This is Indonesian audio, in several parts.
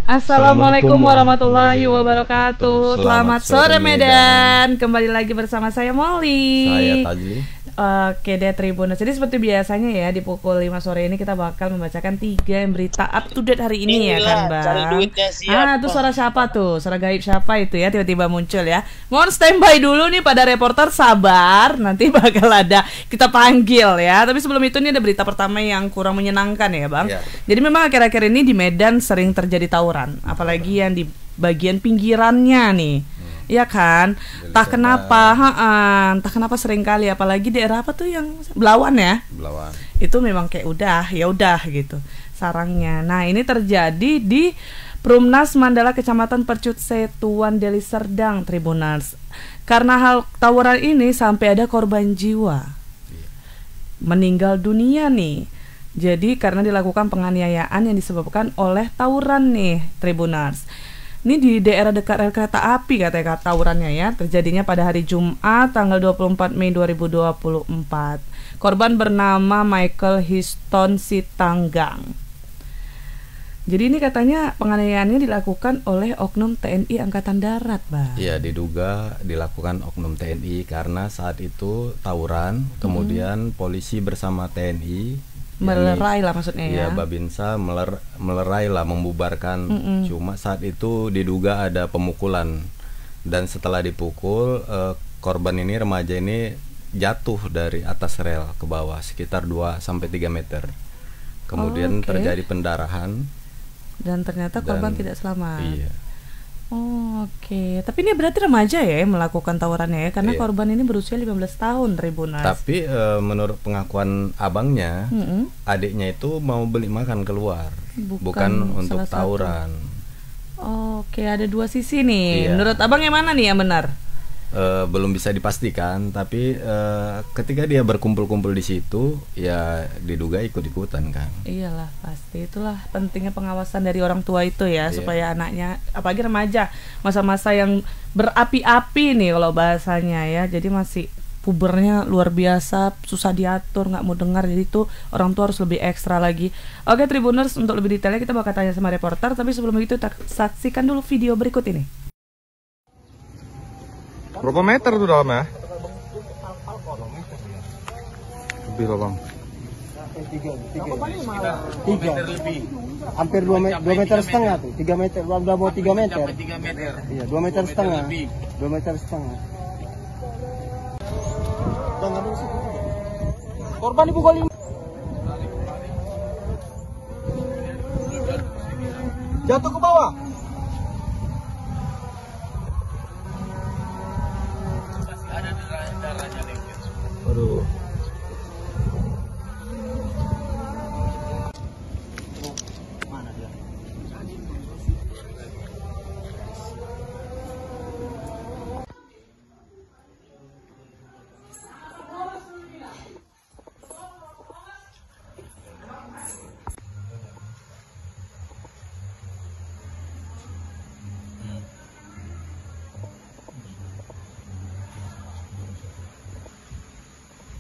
Assalamualaikum warahmatullahi wabarakatuh. Selamat sore Medan. Kembali lagi bersama saya Molly. Saya Tajli. Oke deh Tribuners. Jadi seperti biasanya ya di pukul 5 sore ini kita bakal membacakan 3 berita up to date hari ini. Inilah, ya kan Bang. Cari duitnya siapa? Itu suara siapa tuh? Suara gaib siapa itu ya tiba-tiba muncul ya. Mohon standby dulu nih pada reporter, sabar. Nanti bakal ada kita panggil ya. Tapi sebelum itu nih ada berita pertama yang kurang menyenangkan ya Bang. Ya. Jadi memang akhir-akhir ini di Medan sering terjadi tawuran, apalagi yang di bagian pinggirannya nih. Iya kan, entah kenapa sering kali, apalagi daerah apa tuh yang Belawan ya. Belawan. Itu memang kayak udah gitu sarangnya. Nah ini terjadi di Perumnas Mandala Kecamatan Percut Setuan Deli Serdang, Tribuners. Karena hal tawuran ini sampai ada korban jiwa, meninggal dunia nih. Jadi karena dilakukan penganiayaan yang disebabkan oleh tawuran nih, Tribuners. Ini di daerah dekat rel kereta api katanya tawurannya ya. Terjadinya pada hari Jumat tanggal 24 Mei 2024. Korban bernama Michael Histon Sitanggang. Jadi ini katanya penganiayaannya dilakukan oleh oknum TNI Angkatan Darat, Bang. Iya, diduga dilakukan oknum TNI karena saat itu tawuran, kemudian polisi bersama TNI melerai lah maksudnya ya. Iya, Babinsa melerai lah, membubarkan. Cuma saat itu diduga ada pemukulan. Dan setelah dipukul, korban ini, remaja ini jatuh dari atas rel ke bawah sekitar 2-3 meter. Kemudian terjadi pendarahan. Dan ternyata korban tidak selamat. Iya. Tapi ini berarti remaja ya yang melakukan tawurannya ya, karena korban ini berusia 15 tahun, Tribuners. Tapi menurut pengakuan abangnya, adiknya itu mau beli makan keluar, bukan untuk tawuran. Ada dua sisi nih. Menurut abang yang mana nih yang benar? Belum bisa dipastikan, tapi ketika dia berkumpul-kumpul di situ, ya diduga ikut-ikutan kan. Iyalah pasti, itulah pentingnya pengawasan dari orang tua itu ya, supaya anaknya, apalagi remaja, masa-masa yang berapi-api nih kalau bahasanya ya, jadi masih pubernya luar biasa, susah diatur, nggak mau dengar, jadi tuh orang tua harus lebih ekstra lagi. Oke Tribuners, untuk lebih detailnya kita bakal tanya sama reporter, tapi sebelum itu saksikan dulu video berikut ini. Berapa meter tuh dalamnya? Lebih lah bang. 3 lebih. Hampir 2 meter setengah tuh. 3 meter, udah mau 3 meter. 3 meter. Iya, 2 meter setengah. 2 meter setengah. Korban dipukul 5. Jatuh ke bawah. Aduh.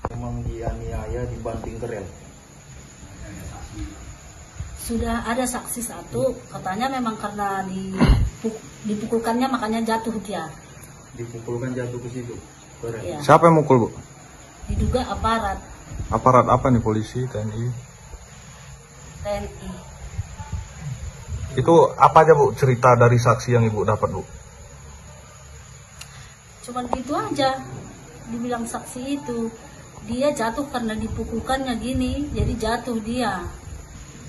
Memang dianiaya dibanting ke rel. Sudah ada saksi satu, katanya memang karena dipukulkannya makanya jatuh dia. Dipukulkan jatuh ke situ. Ya. Siapa yang mukul, Bu? Diduga aparat Aparat apa nih, polisi, TNI? TNI. Itu apa aja, Bu, cerita dari saksi yang Ibu dapat, Bu? Cuman gitu aja. Dibilang saksi itu dia jatuh karena dipukulkannya gini, jadi jatuh dia.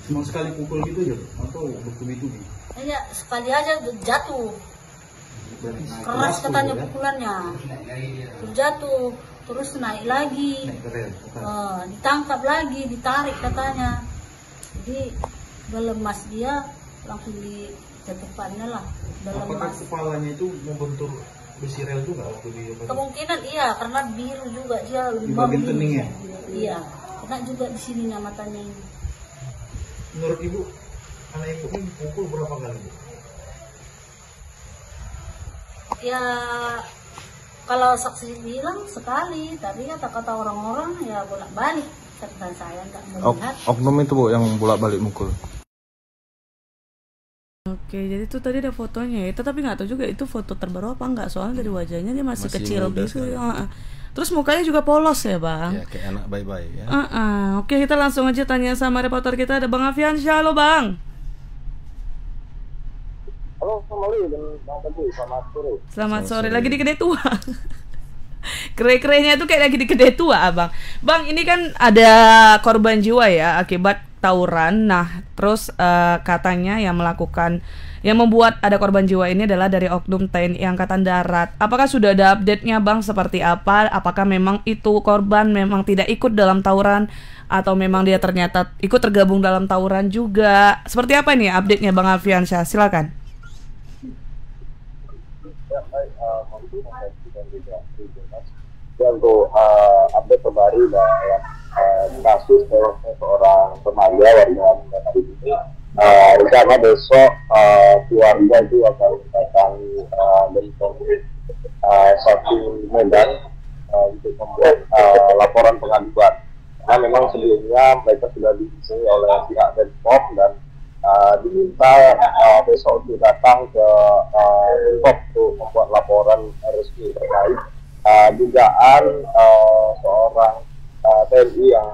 Cuma sekali pukul gitu aja atau bertubi-tubi? Ya sekali aja jatuh. Keras katanya pukulannya. Terus jatuh, terus naik lagi. Ditangkap lagi, ditarik katanya. Jadi lemas dia langsung di depannya lah. Apakah kepalanya itu membentur besi rel juga waktu di kemungkinan iya, karena biru juga dia di bagian keningnya. Iya, kena juga di sininya matanya ini. Menurut Ibu, anak Ibu ini dipukul berapa kali, Bu? Ya kalau saksi bilang sekali, tapi kata-kata orang-orang ya bolak-balik. Kata saya nggak melihat. Oknum itu, Bu, yang bolak-balik mukul. Oke, jadi itu tadi ada fotonya ya. Tapi nggak tahu juga itu foto terbaru apa enggak, soalnya dari wajahnya dia masih kecil muda gitu. sekali. Terus mukanya juga polos ya, Bang. Ya kayak anak bayi-bayi ya. Oke, kita langsung aja tanya sama reporter kita, ada Bang Afiansyah. Halo, Bang. Halo, Mali dan Bang Teguh, selamat sore. Selamat sore. Lagi di kedai tua. Kere-kerenya itu kayak lagi di kedai tua, Abang. Bang, ini kan ada korban jiwa ya akibat tawuran. Nah, terus katanya yang membuat ada korban jiwa ini adalah dari oknum TNI Angkatan Darat. Apakah sudah ada update-nya, Bang? Seperti apa? Apakah memang itu korban memang tidak ikut dalam tawuran atau memang dia ternyata ikut tergabung dalam tawuran juga? Seperti apa nih update-nya, Bang Afiansyah? Silakan. Untuk update terbaru dalam kasus tewasnya seorang remaja warga negara ini, rencana besok keluarga itu akan datang dari satu Medan untuk membuat laporan pengaduan. Karena memang sebelumnya mereka sudah dihubungi oleh pihak Denpom dan diminta besok untuk datang ke Denpom untuk membuat laporan resmi terkait dugaan seorang TNI yang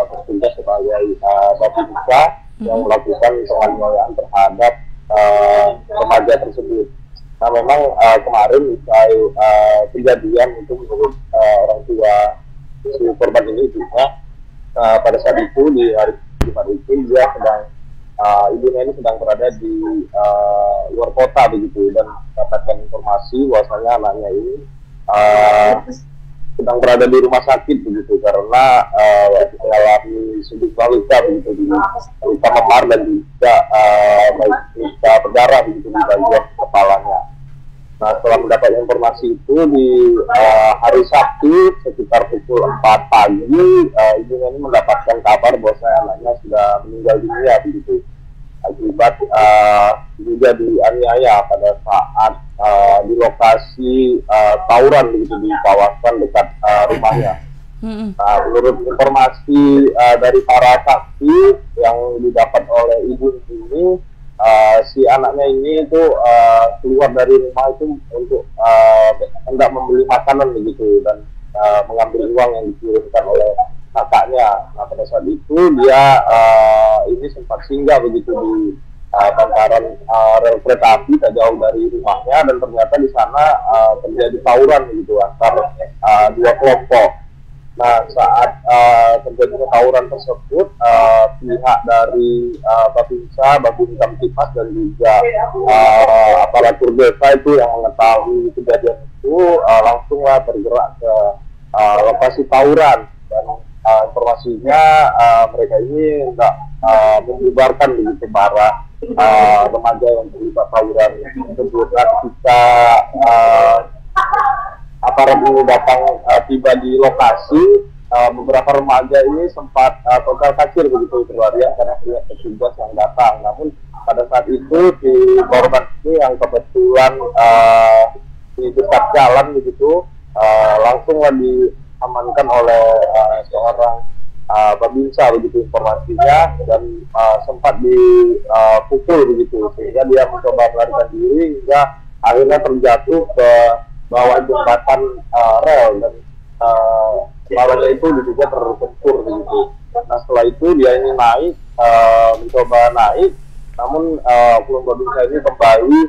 bertugas sebagai babinsa yang melakukan penganiayaan terhadap remaja tersebut. Nah, memang kemarin usai kejadian itu menurut orang tua si korban ini juga pada saat itu di hari Jumat itu dia sedang ibunya ini sedang berada di luar kota begitu, dan dapatkan informasi bahwasanya anaknya ini sedang berada di rumah sakit begitu karena mengalami sejumlah luka begitu, di luka memar dan juga luka berdarah begitu di bagian kepalanya. Nah, setelah mendapat informasi itu di hari Sabtu sekitar pukul 4 pagi ibunya ini mendapatkan kabar bahwa anaknya sudah meninggal dunia begitu akibat juga dianiaya pada saat di lokasi tawuran begitu di kawasan dekat rumahnya. Nah, menurut informasi dari para saksi yang didapat oleh ibu ini, si anaknya ini itu keluar dari rumah itu untuk hendak membeli makanan begitu dan mengambil uang yang dikirimkan oleh kakaknya. Nah, pada saat itu dia ini sempat singgah begitu di bantaran rel kereta api tak jauh dari rumahnya, dan ternyata di sana terjadi tawuran begitu antar dua kelompok. Nah, saat terjadinya tawuran tersebut, pihak dari Babinsa, Babin Kamtipas dan juga aparatur desa itu yang mengetahui kejadian itu langsunglah bergerak ke lokasi tawuran, dan informasinya mereka ini hendak membubarkan begitu para remaja yang terlibat tawuran tersebut. Ketika aparat ini datang tiba di lokasi, beberapa remaja ini sempat total kacir begitu berlarian karena pihak petugas yang datang. Namun pada saat itu si korban ini yang kebetulan di dekat jalan begitu langsunglah diamankan oleh seorang Babinsa begitu informasinya, dan sempat dipukul begitu sehingga dia mencoba melarikan diri hingga akhirnya terjatuh ke bawah jembatan rel, dan bawahnya itu diduga terbentur begitu. Nah, setelah itu dia ini naik, mencoba naik, namun oknum Babinsa ini kembali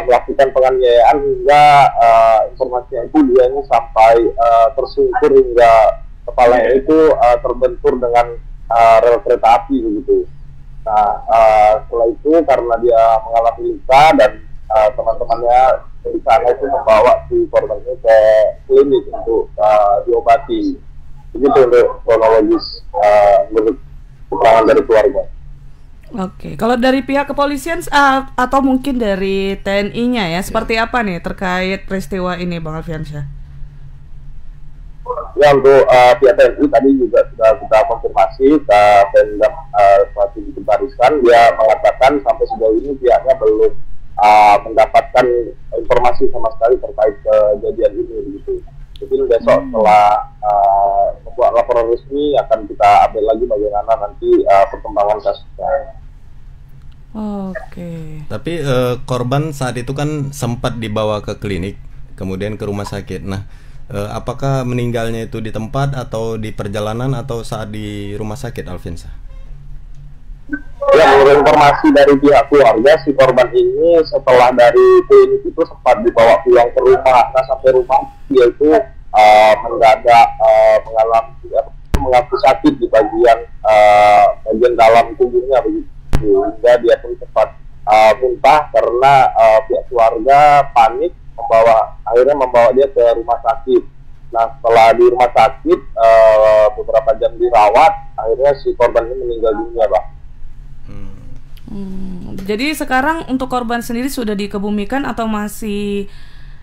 melakukan penganiayaan hingga informasinya itu dia ini sampai tersungkur hingga kepalanya itu terbentur dengan rel kereta api begitu. Nah, setelah itu karena dia mengalami luka dan teman-temannya di sana itu membawa si korban ini ke klinik untuk diobati. Begitu untuk kronologis menurut keterangan dari keluarga. Oke, kalau dari pihak kepolisian atau mungkin dari TNI-nya ya, seperti apa nih terkait peristiwa ini, Bang Afiansyah? Ya, untuk pihak TNI tadi juga sudah kita konfirmasi ke Pemdam Sulawesi Barisan. Dia mengatakan sampai sejauh ini pihaknya belum mendapatkan informasi sama sekali terkait kejadian ini begitu. Jadi besok setelah membuat laporan resmi akan kita update lagi bagaimana nanti perkembangan kasusnya. Oke. Tapi korban saat itu kan sempat dibawa ke klinik, kemudian ke rumah sakit. Nah, apakah meninggalnya itu di tempat atau di perjalanan atau saat di rumah sakit, Alfiansa? Ya, menurut informasi dari pihak keluarga, si korban ini setelah dari klinik itu sempat dibawa pulang ke rumah. Nah, sampai rumah dia itu mendadak mengaku sakit di bagian dalam tubuhnya begitu. Hingga dia pun sempat muntah karena pihak keluarga panik, akhirnya membawa dia ke rumah sakit. Nah, setelah di rumah sakit beberapa jam dirawat, akhirnya si korban ini meninggal dunia, Pak. Jadi sekarang untuk korban sendiri sudah dikebumikan atau masih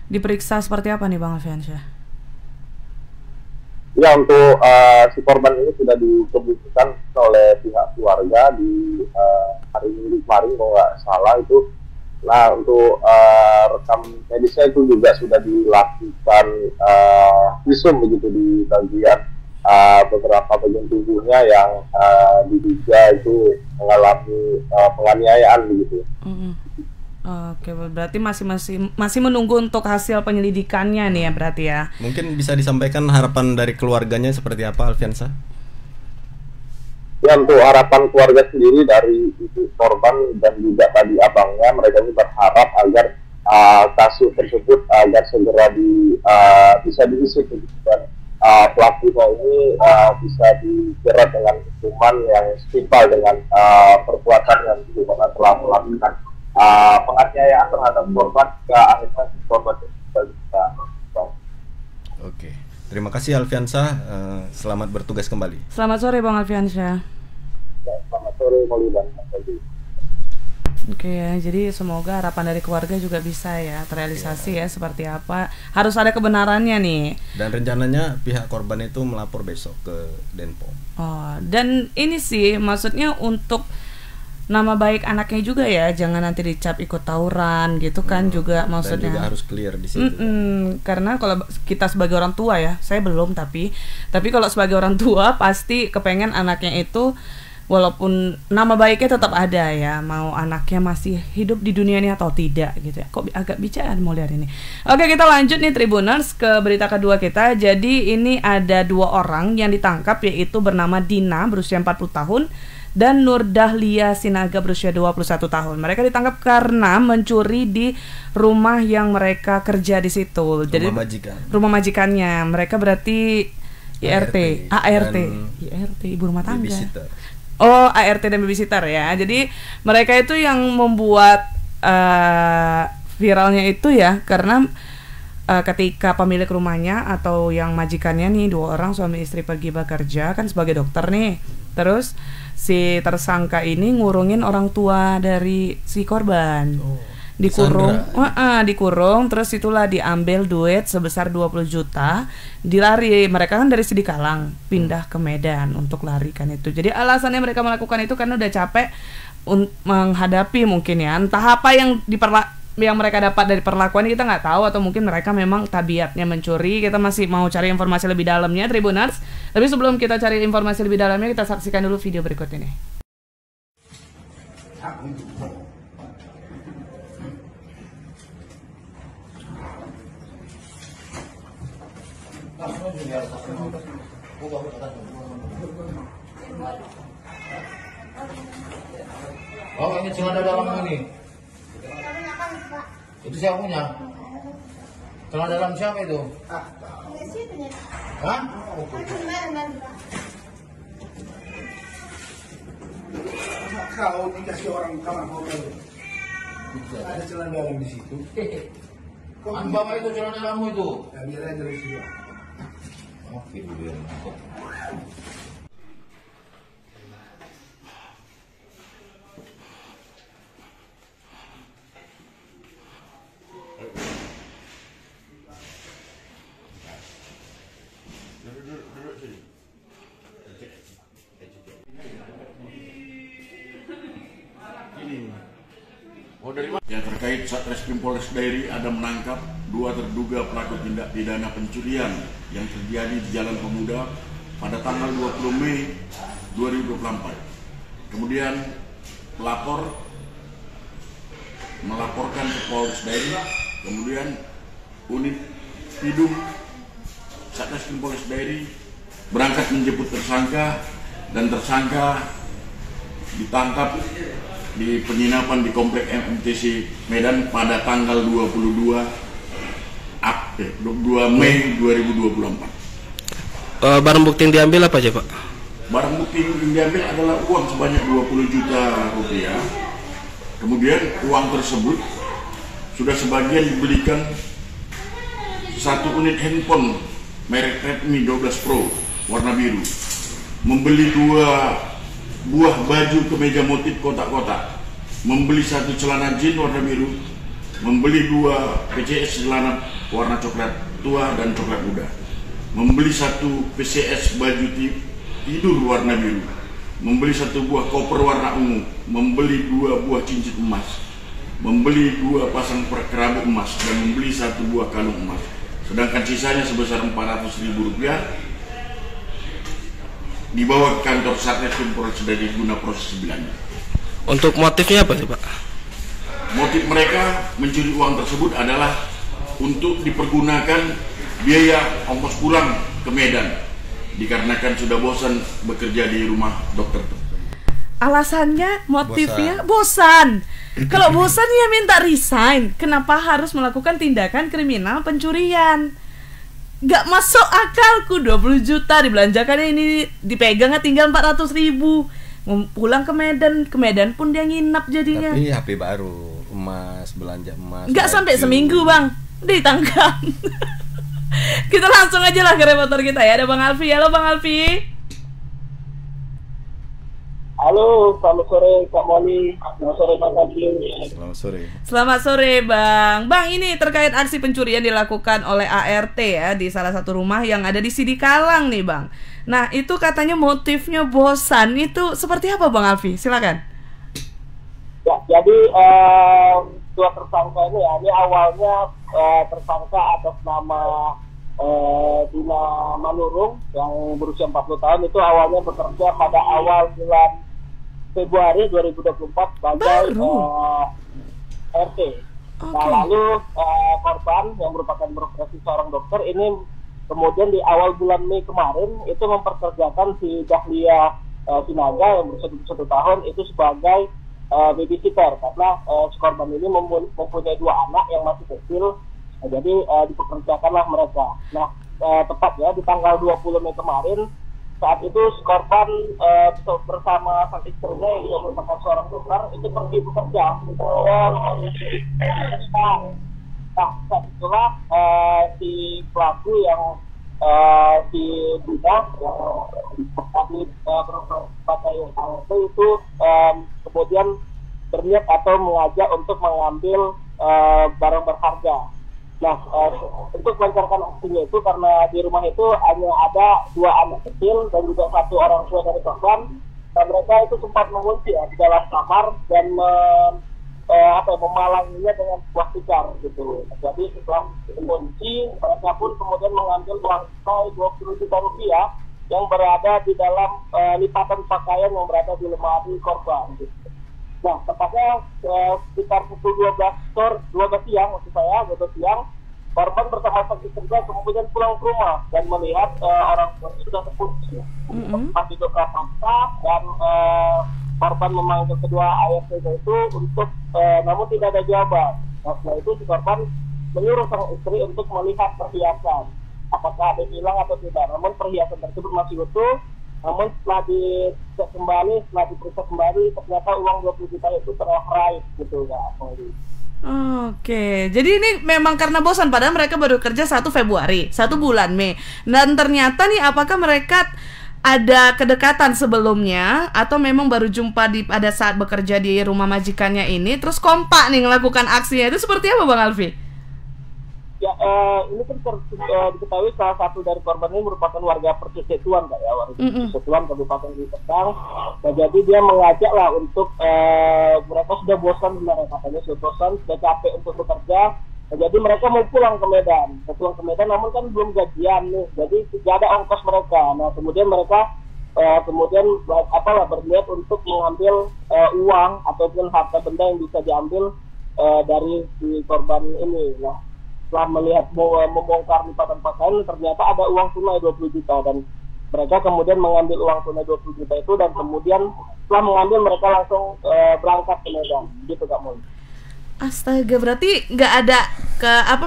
diperiksa seperti apa nih Bang Alfiansyah? Ya, untuk si korban ini sudah dikebumikan oleh pihak keluarga di hari Minggu kemarin kalau nggak salah itu. Nah, untuk rekam medisnya itu juga sudah dilakukan visum begitu di bagian beberapa bagian tubuhnya yang diduga itu mengalami penganiayaan begitu. Oke, berarti masih menunggu untuk hasil penyelidikannya nih ya berarti ya. Mungkin bisa disampaikan harapan dari keluarganya seperti apa, Alfiansa? Ya, untuk harapan keluarga sendiri dari ibu korban dan juga tadi abangnya, mereka ini berharap agar kasus tersebut agar segera bisa diusut dan pelakunya ini bisa dijerat dengan hukuman yang setimpal dengan perbuatan yang dimana telah melakukan penganiayaan terhadap korban ke akhirnya korban bisa. Oke, terima kasih Alfiansa. Selamat bertugas kembali. Selamat sore Bang Alfiansyah. Ya, selamat sore Maulidan. Oke ya, jadi semoga harapan dari keluarga juga bisa ya terrealisasi ya seperti apa. Harus ada kebenarannya nih. Dan rencananya pihak korban itu melapor besok ke Denpom. Oh, dan ini sih maksudnya untuk nama baik anaknya juga ya, jangan nanti dicap ikut tawuran gitu kan juga maksudnya. Dan juga harus clear di situ. Karena kalau kita sebagai orang tua ya, saya belum tapi kalau sebagai orang tua pasti kepengen anaknya itu walaupun nama baiknya tetap ada ya, mau anaknya masih hidup di dunia ini atau tidak gitu ya. Kok agak bicara mau lihat ini. Oke, kita lanjut nih Tribuners ke berita kedua kita. Jadi ini ada 2 orang yang ditangkap, yaitu bernama Dina berusia 40 tahun dan Nur Dahlia Sinaga berusia 21 tahun. Mereka ditangkap karena mencuri di rumah yang mereka kerja di situ. Jadi rumah majikannya. Mereka berarti ART, ibu rumah tangga. Babysitter. Oh, ART dan babysitter ya. Jadi mereka itu yang membuat viralnya itu ya karena ketika pemilik rumahnya atau yang majikannya nih 2 orang suami istri pergi bekerja kan sebagai dokter nih. Terus si tersangka ini ngurungin orang tua dari si korban. Dikurung, terus itulah diambil duit sebesar 20 juta, dilari. Mereka kan dari Sidikalang pindah ke Medan untuk larikan itu. Jadi alasannya mereka melakukan itu karena udah capek menghadapi mungkin ya, entah apa yang mereka dapat dari perlakuan kita nggak tahu, atau mungkin mereka memang tabiatnya mencuri. Kita masih mau cari informasi lebih dalamnya Tribuners. Tapi sebelum kita cari informasi lebih dalamnya, kita saksikan dulu video berikut ini. Oh, ini celana dalam ini. Itu siapa punya? Celana dalam siapa itu? Hah? Kau dikasih orang kamar hotel. Ada celana dalam di situ. Bapak itu celana dalammu itu. Ya, biar aja dari situ. Oke, biar. Ya, terkait Satreskrim Polres Dairi ada menangkap 2 terduga pelaku tindak pidana pencurian yang terjadi di Jalan Pemuda pada tanggal 20 Mei 2024. Kemudian pelapor melaporkan ke Polres Dairi, kemudian unit Pidum Satreskrim Polres Dairi berangkat menjemput tersangka, dan tersangka ditangkap di penginapan di Komplek MMTC Medan pada tanggal 22 Mei 2024. Barang bukti yang diambil apa aja, Pak? Barang bukti yang diambil adalah uang sebanyak 20 juta rupiah. Kemudian uang tersebut sudah sebagian dibelikan satu unit handphone merek Redmi 12 Pro warna biru, membeli 2 buah baju kemeja motif kotak-kotak, membeli 1 celana jeans warna biru, membeli 2 PCS celana warna coklat tua dan coklat muda, membeli 1 PCS baju tidur warna biru, membeli 1 buah koper warna ungu, membeli 2 buah cincin emas, membeli 2 pasang kerabu emas, dan membeli 1 buah kalung emas. Sedangkan sisanya sebesar Rp400.000 dibawa ke kantor Satreskrim Polres Dairi guna proses lebih lanjut. Untuk motifnya apa sih, Pak? Motif mereka mencuri uang tersebut adalah untuk dipergunakan biaya ongkos pulang ke Medan, dikarenakan sudah bosan bekerja di rumah dokter. Alasannya, motifnya bosan. Kalau bosan ya minta resign. Kenapa harus melakukan tindakan kriminal pencurian? Gak masuk akalku, 20 juta dibelanjakannya, ini dipegangnya tinggal 400.000. Pulang ke Medan pun dia nginap jadinya. Tapi HP baru, emas, belanja emas. Gak sampai seminggu bang, ditangkap. Kita langsung aja lah ke reporter kita ya, ada Bang Alfi. Halo Bang Alfi. Halo, selamat sore Kak Moni, selamat sore Mas Alfi. Selamat sore. Selamat sore Bang. Bang, ini terkait aksi pencurian dilakukan oleh ART ya di salah satu rumah yang ada di Sidikalang nih Bang. Nah itu katanya motifnya bosan, itu seperti apa Bang Alfi? Silakan. Ya, jadi dua tersangka ini awalnya tersangka atas nama Dina Manurung yang berusia 40 tahun, itu awalnya bekerja pada awal bulan Februari 2024 sebagai RT. Nah, lalu korban yang merupakan profesi seorang dokter ini kemudian di awal bulan Mei kemarin itu memperkerjakan si Dahlia Sinaga yang berusia 21 tahun itu sebagai babysitter, karena si korban ini mempunyai 2 anak yang masih kecil. Nah, jadi dipekerjakanlah mereka. Nah, tepat ya di tanggal 20 Mei kemarin, saat itu si korban bersama sang istrinya yang merupakan seorang dokter itu pergi bekerja. Nah, saat itulah si pelaku yang si Dina yang tadi berpakai ART itu kemudian berniat atau mengajak untuk mengambil barang berharga. Nah, untuk melancarkan aksinya itu karena di rumah itu hanya ada 2 anak kecil dan juga 1 orang tua dari korban, dan mereka itu sempat mengunci ya di dalam kamar dan memalanginya dengan sebuah tikar gitu. Jadi setelah mengunci, mereka pun kemudian mengambil uang tunai 20 juta rupiah yang berada di dalam lipatan pakaian yang berada di lemari korban gitu. Nah, tepatnya sekitar pukul 12 siang, korban bersama sang istrinya kemudian pulang ke rumah dan melihat orang tua sudah terkunci. Pas itu paksa dan korban memanggil kedua ART-nya itu untuk namun tidak ada jawaban. Nah, setelah itu si korban menyuruh sang istri untuk melihat perhiasan, apakah ada hilang atau tidak. Namun perhiasan tersebut masih utuh. Namun setelah diperiksa kembali, ternyata uang 20 juta itu telah raib gitu ya. Oke, jadi ini memang karena bosan, padahal mereka baru kerja 1 Februari, 1 bulan Mei. Dan ternyata nih, apakah mereka ada kedekatan sebelumnya atau memang baru jumpa pada saat bekerja di rumah majikannya ini, terus kompak nih melakukan aksinya, itu seperti apa Bang Alfi? Ya, ini kan diketahui salah satu dari korban ini merupakan warga Percisetuan, Kak ya, warga Percisetuan Kabupaten Kediri. Nah, jadi dia mengajak lah untuk mereka sudah bosan sebenarnya, katanya sudah bosan, sudah capek untuk bekerja. Nah, jadi mereka mau pulang ke Medan, namun kan belum gajian nih, jadi tidak ada ongkos mereka. Nah, kemudian mereka berniat untuk mengambil uang ataupun harta benda yang bisa diambil dari si korban ini. Nah, setelah melihat membongkar lipatan pakaian, ternyata ada uang tunai 20 juta dan mereka kemudian mengambil uang tunai 20 juta itu dan kemudian setelah mengambil mereka langsung berangkat ke Medan. Gitu Kak Mul. Astaga, berarti nggak ada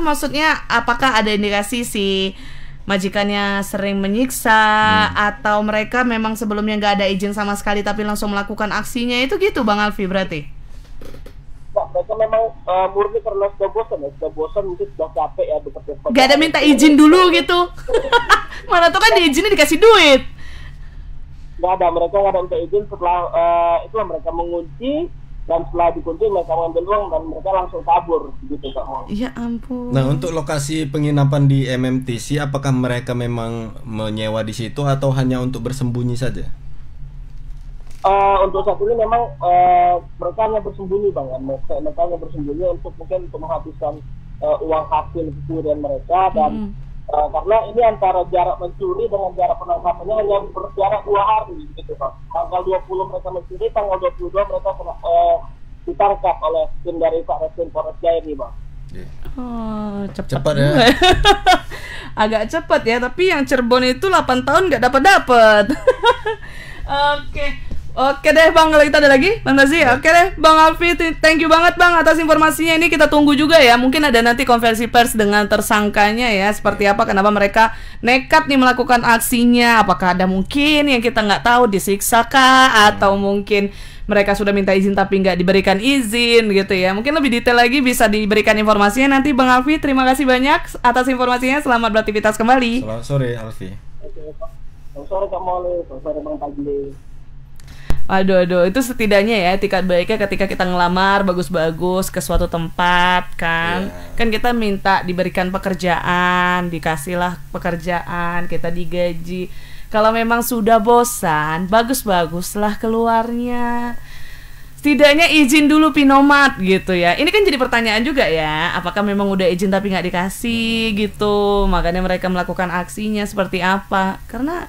maksudnya apakah ada indikasi si majikannya sering menyiksa atau mereka memang sebelumnya nggak ada izin sama sekali tapi langsung melakukan aksinya itu gitu Bang Alfi berarti? Nah, mereka memang murni karena sudah bosan mungkin sudah capek ya bekerja. Gak ada minta izin dulu gitu. Mana tuh kan diizinnya dikasih duit. Gak ada, mereka gak ada minta izin. Setelah itulah mereka mengunci dan setelah dikunci mereka mengambil uang dan mereka langsung kabur gitu Kak. Ya ampun. Nah, untuk lokasi penginapan di MMTC, apakah mereka memang menyewa di situ atau hanya untuk bersembunyi saja? Untuk saat ini memang mereka hanya bersembunyi Bang. Mereka hanya bersembunyi untuk mungkin untuk menghabiskan uang hasil pencurian mereka dan karena ini antara jarak mencuri dengan jarak penangkapannya hanya berjarak 2 hari gitu Pak. Tanggal 20 mereka mencuri, tanggal 22 mereka ditangkap oleh tim dari Satreskrim Polres Jaya ini Bang. Oh, cepat ya. Agak cepat ya, tapi yang Cirebon itu 8 tahun nggak dapat. Oke deh Bang, kalau kita ada lagi Bang Tazi. Oke deh Bang Alfi, thank you banget Bang atas informasinya. Ini kita tunggu juga ya, mungkin ada nanti konversi pers dengan tersangkanya ya, seperti apa, kenapa mereka nekat nih melakukan aksinya. Apakah ada mungkin yang kita nggak tahu disiksa kah, atau mungkin mereka sudah minta izin tapi nggak diberikan izin gitu ya. Mungkin lebih detail lagi bisa diberikan informasinya nanti Bang Alfi. Terima kasih banyak atas informasinya, selamat beraktivitas kembali. Selamat sore Alfi. Selamat sore Kak Moli, selamat sore Bang Fadli. Aduh, itu setidaknya ya etikat baiknya ketika kita ngelamar bagus-bagus ke suatu tempat kan. Kan kita minta diberikan pekerjaan, dikasihlah pekerjaan, kita digaji. Kalau memang sudah bosan, bagus-baguslah keluarnya. Setidaknya izin dulu Pinomat gitu ya. Ini kan jadi pertanyaan juga ya, apakah memang udah izin tapi nggak dikasih gitu. Makanya mereka melakukan aksinya seperti apa. Karena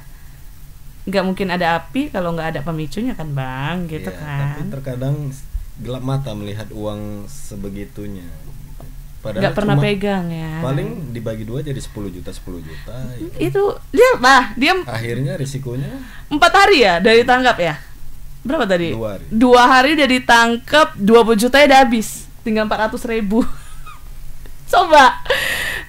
nggak mungkin ada api kalau nggak ada pemicunya kan Bang, gitu kan. Tapi terkadang gelap mata melihat uang sebegitunya. Padahal nggak pernah pegang ya. Paling dibagi 2 jadi 10 juta. Itu dia akhirnya risikonya 4 hari ya dari tangkap ya. Berapa tadi? 2 hari. 2 hari udah ditangkap, 20 juta udah habis, tinggal 400.000. Coba.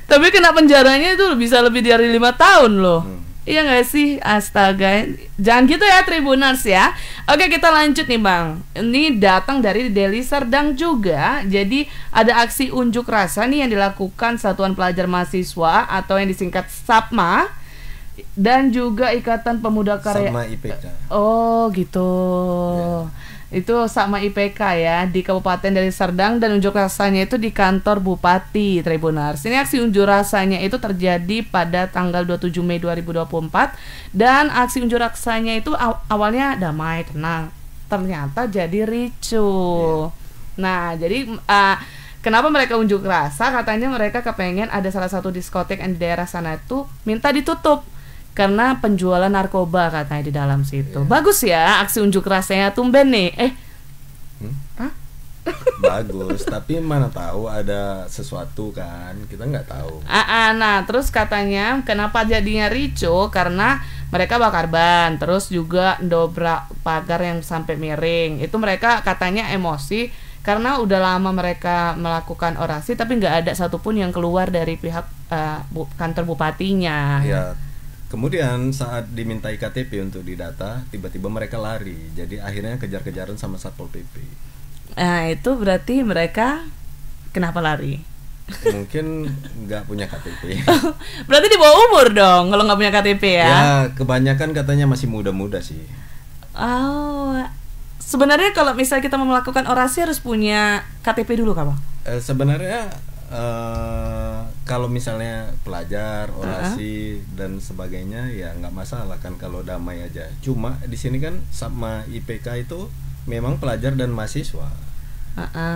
Tapi kena penjaranya itu bisa lebih dari 5 tahun loh. Iya gak sih? Astaga. Jangan gitu ya Tribuners ya. Oke, kita lanjut nih Bang. Ini datang dari Deli Serdang juga. Jadi ada aksi unjuk rasa nih yang dilakukan Satuan Pelajar Mahasiswa atau yang disingkat SAPMA dan juga Ikatan Pemuda Karya sama IPK. Oh gitu Itu sama IPK ya di Kabupaten Deli Serdang, dan unjuk rasanya itu di kantor Bupati Tribuners. Ini aksi unjuk rasanya itu terjadi pada tanggal 27 Mei 2024 dan aksi unjuk rasanya itu awalnya damai, tenang. Ternyata jadi ricuh. Nah, jadi kenapa mereka unjuk rasa? Katanya mereka kepengen ada salah satu diskotek yang di daerah sana itu minta ditutup karena penjualan narkoba katanya di dalam situ. Bagus ya aksi unjuk rasanya, tumben nih. Bagus, tapi mana tahu ada sesuatu kan, kita nggak tahu. Nah, terus katanya kenapa jadinya ricuh karena mereka bakar ban, terus juga dobrak pagar yang sampai miring. Itu mereka katanya emosi karena udah lama mereka melakukan orasi tapi nggak ada satupun yang keluar dari pihak kantor bupatinya. Ya. Kemudian saat dimintai KTP untuk didata, tiba-tiba mereka lari. Jadi akhirnya kejar-kejaran sama Satpol PP. Nah, itu berarti mereka kenapa lari? Mungkin nggak punya KTP. Berarti di bawah umur dong kalau nggak punya KTP ya? Ya, kebanyakan katanya masih muda-muda sih. Oh, sebenarnya kalau misalnya kita mau melakukan orasi harus punya KTP dulu kah Bang? Sebenarnya kalau misalnya pelajar orasi dan sebagainya ya nggak masalah kan kalau damai aja. Cuma di sini kan sama IPK itu memang pelajar dan mahasiswa.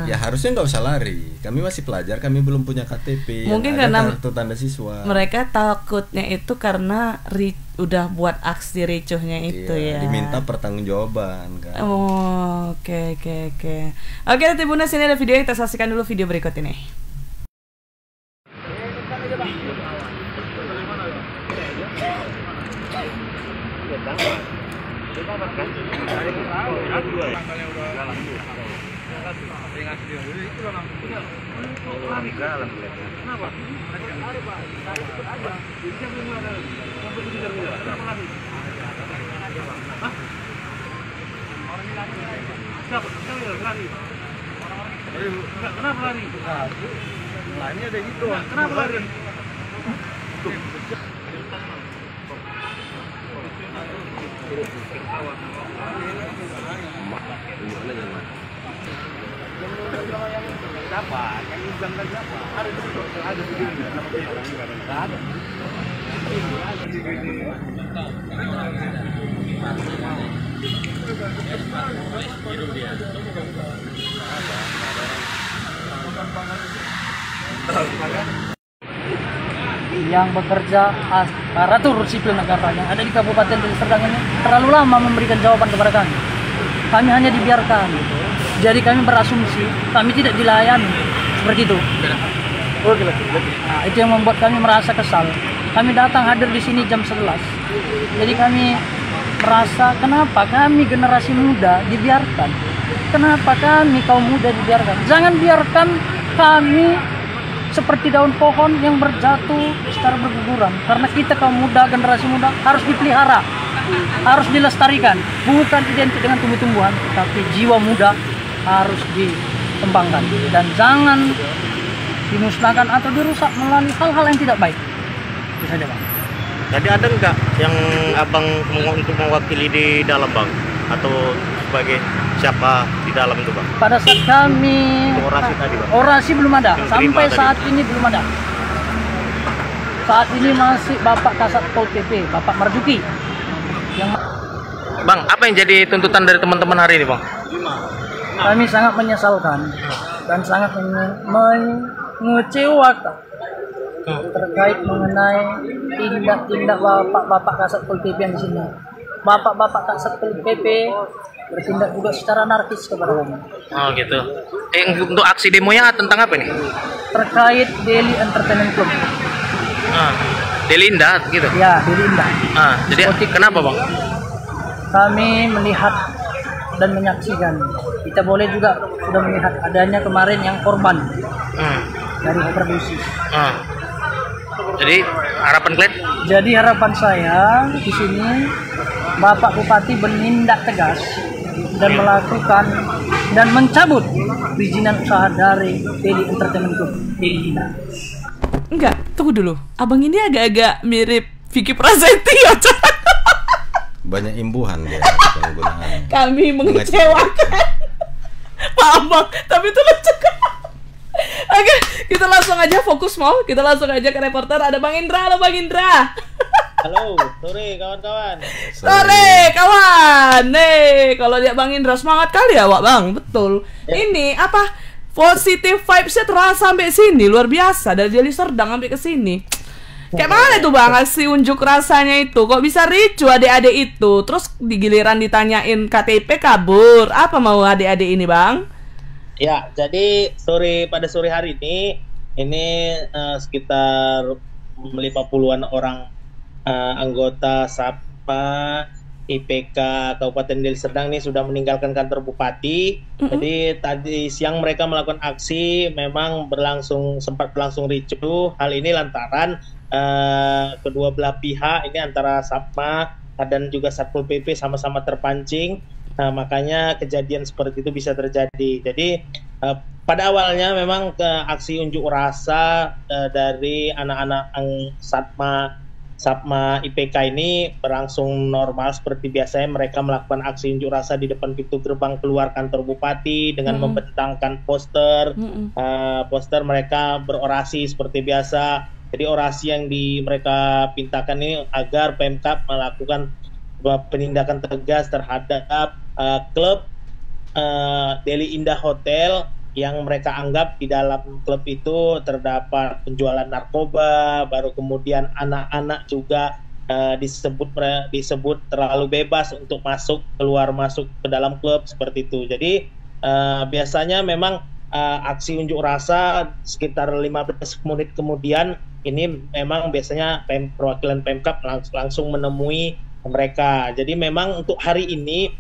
Ya harusnya nggak usah lari. Kami masih pelajar, kami belum punya KTP. Mungkin yang ada karena kartu tanda siswa. Mereka takutnya itu karena udah buat aksi ricuhnya itu ya. Diminta pertanggungjawaban kan. Oh, oke. Oke, nanti Bunda, sini ada video, kita saksikan dulu video berikut ini. Kenapa lari? Lainnya ada gitu. Kenapa lari? Siapa? Yang undang kan siapa? Ada videonya. Ada. Yang bekerja aparatur sipil negara yang ada di Kabupaten Deli Serdang ini terlalu lama memberikan jawaban kepada kami. Kami hanya dibiarkan. Jadi kami berasumsi kami tidak dilayani seperti itu. Nah, itu yang membuat kami merasa kesal. Kami datang hadir di sini jam 11. Jadi kami merasa kenapa kami generasi muda dibiarkan? Kenapa kami kaum muda dibiarkan? Jangan biarkan kami seperti daun pohon yang berjatuh secara berguguran. Karena kita kaum muda, generasi muda harus dipelihara, harus dilestarikan. Bukan identik dengan tumbuh-tumbuhan, tapi jiwa muda harus dikembangkan. Dan jangan dimusnahkan atau dirusak melalui hal-hal yang tidak baik. Itu saja, Bang. Jadi ada nggak yang abang mau untuk mewakili di dalam, Bang? Atau sebagai siapa di dalam itu, Bang? Pada saat kami orasi tadi, Bang? Orasi belum ada. Sampai saat ini belum ada. Saat ini masih Bapak Kasat Pol PP, Bapak Marzuki. Bang, apa yang jadi tuntutan dari teman-teman hari ini, Bang? Kami sangat menyesalkan dan sangat mengecewakan terkait mengenai tindak-tindak Bapak Kasat Pol PP yang di sini. Bapak Kasat Pol PP bertindak juga secara anarkis kepada kami. Oh gitu. Untuk aksi demonya tentang apa nih? Terkait Deli Entertainment Club. Deli Indah gitu? Ya, Deli Indah. Jadi kenapa, Bang? Kami melihat dan menyaksikan. Kita boleh juga sudah melihat adanya kemarin yang korban dari overdosis. Jadi harapan kalian? Jadi harapan saya di sini Bapak Bupati bertindak tegas dan melakukan dan mencabut perizinan usaha dari Deli Entertainment Group Deli Indah. Enggak, tunggu dulu. Abang ini agak-agak mirip Vicky Prasetyo. Banyak imbuhan dia penggunaan. Kami mengecewakan. Pak Abang, tapi itu lucu. Oke, kita langsung aja fokus mau. Kita langsung aja ke reporter. Ada Bang Indra. Halo Bang Indra. Halo, sore kawan-kawan. Sore kawan. Nih, kalau lihat Bang Indra semangat kali ya, Wak Bang. Betul. Ini apa? Positive vibes-nya terasa sampai sini, luar biasa. Dari Deli Serdang sampai ke sini. Kayak mana tuh Bang ngasih unjuk rasanya itu? Kok bisa ricu adik-adik itu? Terus di giliran ditanyain KTP kabur. Apa mau adik-adik ini, Bang? Ya, jadi pada sore hari ini sekitar 50-an orang anggota SAPMA IPK Kabupaten Deli Serdang ini sudah meninggalkan kantor bupati. Jadi tadi siang mereka melakukan aksi, memang sempat berlangsung ricuh. Hal ini lantaran kedua belah pihak ini antara SAPMA dan juga Satpol PP sama-sama terpancing. Makanya kejadian seperti itu bisa terjadi. Jadi pada awalnya memang aksi unjuk rasa dari anak-anak SAPMA IPK ini berlangsung normal seperti biasanya. Mereka melakukan aksi unjuk rasa di depan pintu gerbang keluar kantor bupati dengan membentangkan poster. Poster mereka berorasi seperti biasa. Jadi orasi yang mereka pintakan ini agar Pemkab melakukan penindakan tegas terhadap klub Deli Indah Hotel yang mereka anggap di dalam klub itu terdapat penjualan narkoba, baru kemudian anak-anak juga disebut terlalu bebas untuk keluar masuk ke dalam klub seperti itu. Jadi biasanya memang aksi unjuk rasa sekitar 15 menit kemudian ini memang biasanya perwakilan Pemkab langsung menemui mereka. Jadi memang untuk hari ini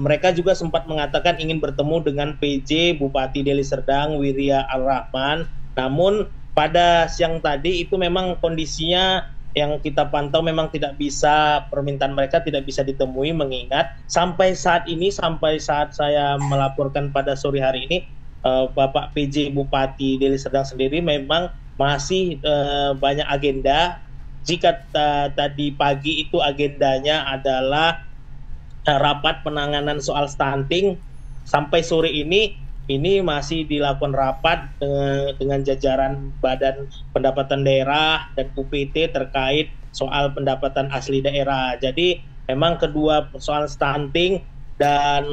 mereka juga sempat mengatakan ingin bertemu dengan PJ Bupati Deli Serdang Wirya Al-Rahman. Namun pada siang tadi itu memang kondisinya yang kita pantau memang tidak bisa, permintaan mereka tidak bisa ditemui, mengingat sampai saat saya melaporkan pada sore hari ini, Bapak PJ Bupati Deli Serdang sendiri memang masih banyak agenda. Jika tadi pagi itu agendanya adalah rapat penanganan soal stunting, sampai sore ini masih dilakukan rapat dengan jajaran Badan Pendapatan Daerah dan UPT terkait soal pendapatan asli daerah. Jadi memang kedua soal stunting dan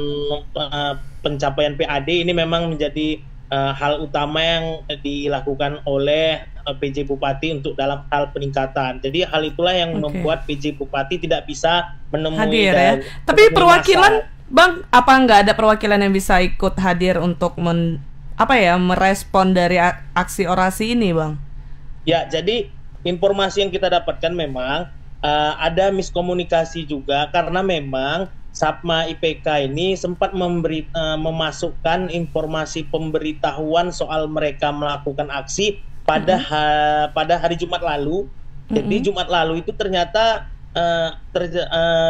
pencapaian PAD ini memang menjadi hal utama yang dilakukan oleh PJ Bupati untuk dalam hal peningkatan. Jadi hal itulah yang membuat PJ Bupati tidak bisa menemui hadir ya. Tapi perwakilan Bang, apa nggak ada perwakilan yang bisa ikut hadir untuk merespon dari aksi orasi ini, Bang? Ya, jadi informasi yang kita dapatkan memang ada miskomunikasi juga, karena memang Sapma IPK ini sempat memasukkan informasi pemberitahuan soal mereka melakukan aksi pada hari Jumat lalu. Jadi Jumat lalu itu ternyata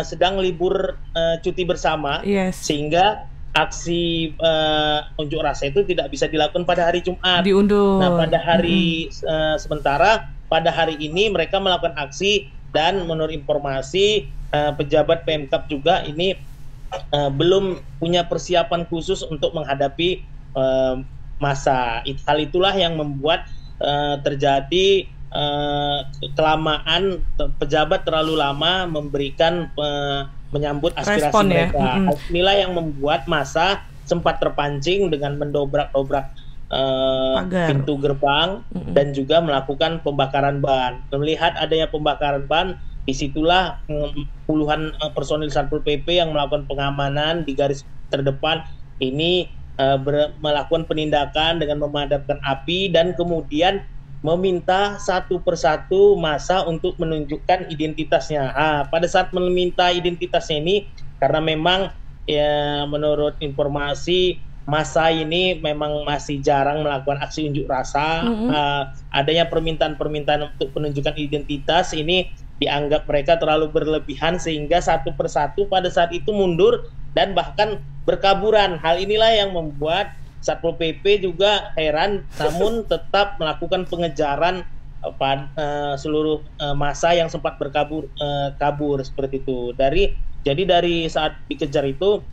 sedang libur cuti bersama, sehingga aksi unjuk rasa itu tidak bisa dilakukan pada hari Jumat. Diundur. Nah, pada hari sementara pada hari ini mereka melakukan aksi, dan menurut informasi pejabat Pemkab juga ini belum punya persiapan khusus untuk menghadapi massa. Hal itulah yang membuat terjadi kelamaan, pejabat terlalu lama memberikan menyambut aspirasi mereka. Inilah yang membuat massa sempat terpancing dengan mendobrak-dobrak pintu gerbang dan juga melakukan pembakaran ban. Melihat adanya pembakaran ban, disitulah puluhan personil Satpol PP yang melakukan pengamanan di garis terdepan ini melakukan penindakan dengan memadamkan api dan kemudian meminta satu persatu massa untuk menunjukkan identitasnya. Pada saat meminta identitasnya ini, karena memang ya menurut informasi massa ini memang masih jarang melakukan aksi unjuk rasa, adanya permintaan-permintaan untuk penunjukan identitas ini dianggap mereka terlalu berlebihan, sehingga satu persatu pada saat itu mundur dan bahkan berkaburan. Hal inilah yang membuat Satpol PP juga heran, namun tetap melakukan pengejaran seluruh massa yang sempat kabur seperti itu. Jadi dari saat dikejar itu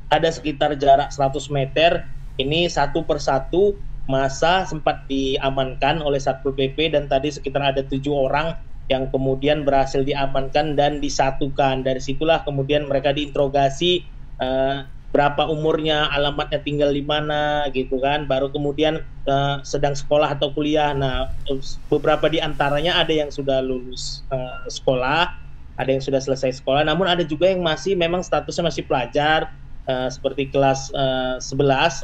ada sekitar jarak 100 meter. Ini satu persatu massa sempat diamankan oleh Satpol PP, dan tadi sekitar ada 7 orang yang kemudian berhasil diamankan dan disatukan. Dari situlah kemudian mereka diinterogasi, berapa umurnya, alamatnya tinggal di mana gitu kan, baru kemudian sedang sekolah atau kuliah. Nah, beberapa di antaranya ada yang sudah lulus sekolah, ada yang sudah selesai sekolah, namun ada juga yang memang statusnya masih pelajar, seperti kelas 11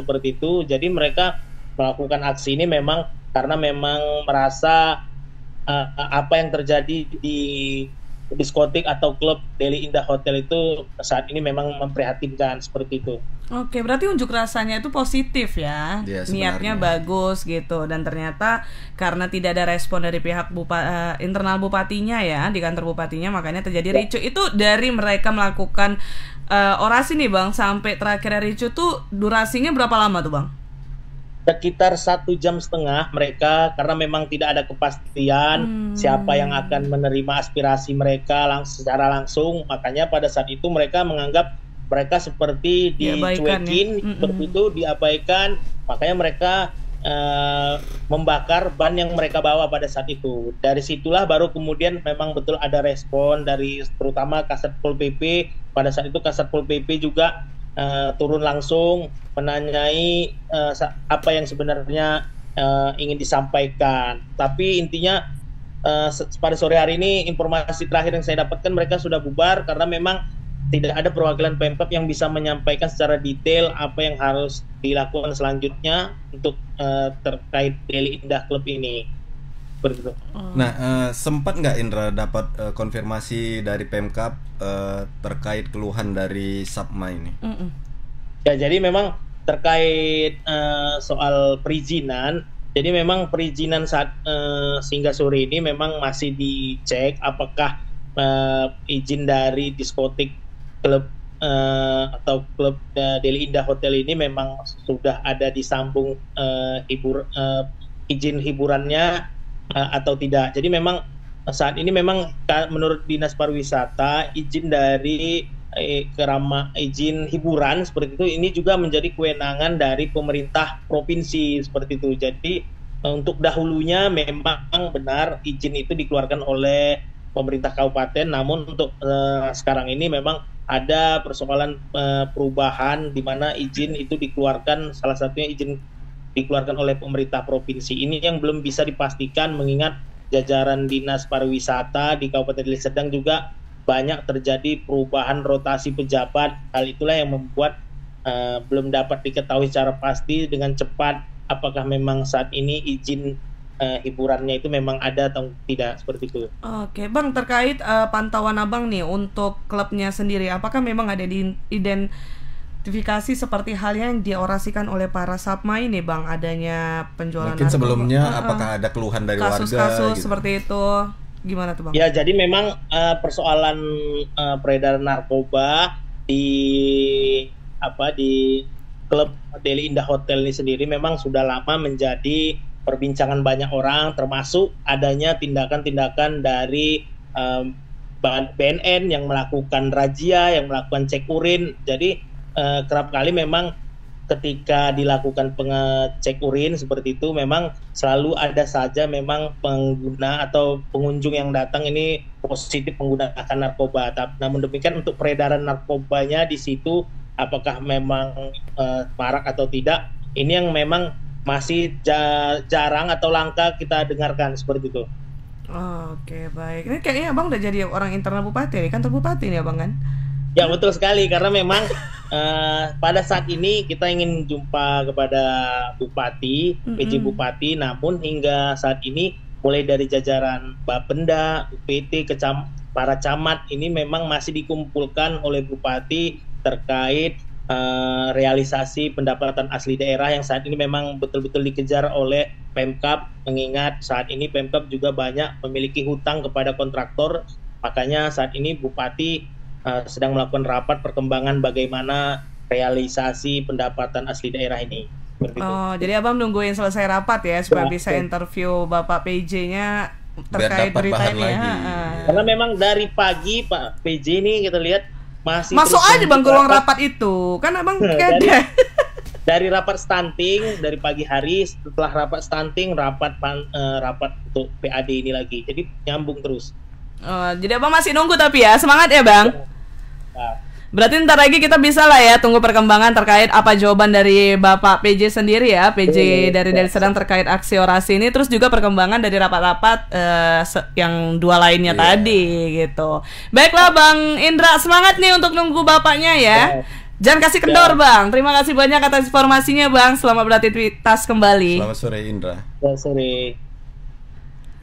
seperti itu. Jadi mereka melakukan aksi ini memang karena memang merasa apa yang terjadi di diskotik atau klub Deli Indah Hotel itu saat ini memang memprihatinkan seperti itu. Oke, berarti unjuk rasanya itu positif ya, niatnya bagus gitu, dan ternyata karena tidak ada respon dari pihak internal bupatinya ya, di kantor bupatinya, makanya terjadi ricuh. Itu dari mereka melakukan orasi nih Bang, sampai terakhir ricuh tuh durasinya berapa lama tuh Bang? Sekitar 1,5 jam mereka, karena memang tidak ada kepastian siapa yang akan menerima aspirasi mereka secara langsung. Makanya pada saat itu mereka menganggap mereka seperti dicuekin, seperti itu, diabaikan. Makanya mereka membakar ban yang mereka bawa pada saat itu. Dari situlah baru kemudian memang betul ada respon dari terutama Kasat Pol PP. Pada saat itu Kasat Pol PP juga turun langsung menanyai apa yang sebenarnya ingin disampaikan. Tapi intinya pada sore hari ini informasi terakhir yang saya dapatkan mereka sudah bubar karena memang tidak ada perwakilan Pemkab yang bisa menyampaikan secara detail apa yang harus dilakukan selanjutnya untuk terkait Deli Indah Club ini. Begitu. Nah, sempat nggak Indra dapat konfirmasi dari Pemkab terkait keluhan dari Sapma ini? Ya, jadi memang terkait soal perizinan, jadi memang perizinan saat hingga sore ini memang masih dicek apakah izin dari diskotik klub atau klub Deli Indah Hotel ini memang sudah ada di sambung izin hiburannya atau tidak. Jadi memang saat ini memang menurut Dinas Pariwisata izin dari izin hiburan seperti itu ini juga menjadi kewenangan dari pemerintah provinsi seperti itu. Jadi untuk dahulunya memang benar izin itu dikeluarkan oleh pemerintah kabupaten, namun untuk sekarang ini memang ada persoalan perubahan di mana izin itu dikeluarkan, salah satunya izin dikeluarkan oleh pemerintah provinsi. Ini yang belum bisa dipastikan mengingat jajaran Dinas Pariwisata di Kabupaten Deli Serdang juga banyak terjadi perubahan rotasi pejabat. Hal itulah yang membuat belum dapat diketahui secara pasti dengan cepat apakah memang saat ini izin hiburannya itu memang ada atau tidak, seperti itu. Oke, Bang, terkait pantauan Abang nih untuk klubnya sendiri, apakah memang ada identifikasi seperti halnya yang diorasikan oleh para Sapma ini, Bang, adanya penjualan mungkin narkoba? Sebelumnya apakah ada keluhan dari warga? Kasus-kasus gitu seperti itu, gimana tuh, Bang? Ya, jadi memang persoalan peredaran narkoba di klub Deli Indah Hotel ini sendiri memang sudah lama menjadi perbincangan banyak orang, termasuk adanya tindakan-tindakan dari BNN yang melakukan razia, yang melakukan cek urin. Jadi kerap kali memang ketika dilakukan pengecek urin seperti itu memang selalu ada saja memang pengguna atau pengunjung yang datang ini positif menggunakan narkoba. Namun demikian untuk peredaran narkobanya di situ apakah memang marak atau tidak, ini yang memang masih jarang atau langka kita dengarkan seperti itu. Oke, baik. Ini kayaknya Abang udah jadi orang internal bupati nih, kantor bupati nih Abang kan? Ya, betul sekali, karena memang pada saat ini kita ingin jumpa kepada bupati, PJ Bupati, namun hingga saat ini mulai dari jajaran Bapenda, UPT, para camat ini memang masih dikumpulkan oleh bupati terkait realisasi pendapatan asli daerah yang saat ini memang betul-betul dikejar oleh Pemkab, mengingat saat ini Pemkab juga banyak memiliki hutang kepada kontraktor. Makanya saat ini Bupati sedang melakukan rapat perkembangan bagaimana realisasi pendapatan asli daerah ini. Jadi Abang nungguin selesai rapat ya supaya bisa interview Bapak PJ-nya terkait berita ini ya. Karena memang dari pagi Pak PJ ini kita lihat masuk aja Bang ke ruang rapat itu kan Abang dari rapat stunting dari pagi hari, setelah rapat stunting rapat untuk PAD ini lagi, jadi nyambung terus. Jadi Abang masih nunggu tapi ya semangat ya Bang. Berarti ntar lagi kita bisa lah ya tunggu perkembangan terkait apa jawaban dari Bapak PJ sendiri ya, PJ dari Deli Serdang terkait aksi orasi ini, terus juga perkembangan dari rapat-rapat yang dua lainnya tadi gitu. Baiklah Bang Indra, semangat nih untuk nunggu bapaknya ya. Jangan kasih kendor Bang. Terima kasih banyak atas informasinya Bang. Selamat beraktivitas kembali. Selamat sore Indra. Selamat sore.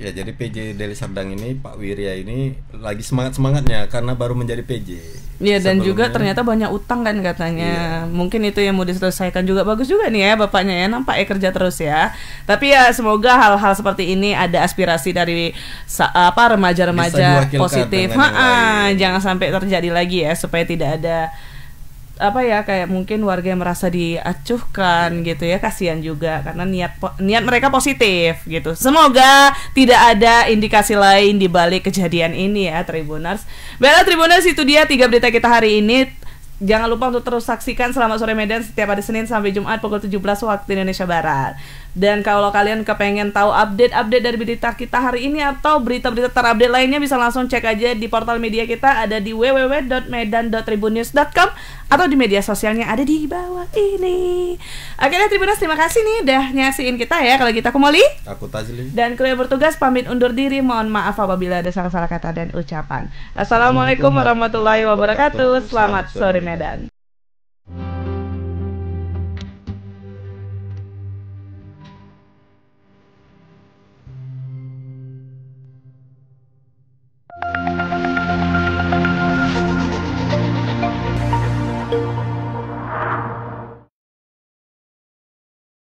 Ya, jadi PJ Deli Serdang ini Pak Wirya ini lagi semangat-semangatnya karena baru menjadi PJ. Iya, dan juga ternyata banyak utang kan katanya. Mungkin itu yang mau diselesaikan juga. Bagus juga nih ya bapaknya ya, nampak ya kerja terus ya. Tapi ya semoga hal-hal seperti ini ada aspirasi dari remaja-remaja positif. Jangan sampai terjadi lagi ya, supaya tidak ada kayak mungkin warga yang merasa diacuhkan gitu ya, kasihan juga karena niat mereka positif gitu. Semoga tidak ada indikasi lain di balik kejadian ini ya Tribuners. Baiklah Tribuners, itu dia 3 berita kita hari ini. Jangan lupa untuk terus saksikan Selamat Sore Medan setiap hari Senin sampai Jumat pukul 17 waktu Indonesia Barat. Dan kalau kalian kepengen tahu update-update dari berita kita hari ini atau berita-berita terupdate lainnya, bisa langsung cek aja di portal media kita, ada di www.medan.tribunnews.com atau di media sosialnya ada di bawah ini. Oke deh Tribuners, terima kasih nih udah nyaksiin kita ya. Kalau gitu aku Molly, aku Tazli, dan kru yang bertugas pamit undur diri. Mohon maaf apabila ada salah-salah kata dan ucapan. Assalamualaikum warahmatullahi wabarakatuh. Selamat sore Medan.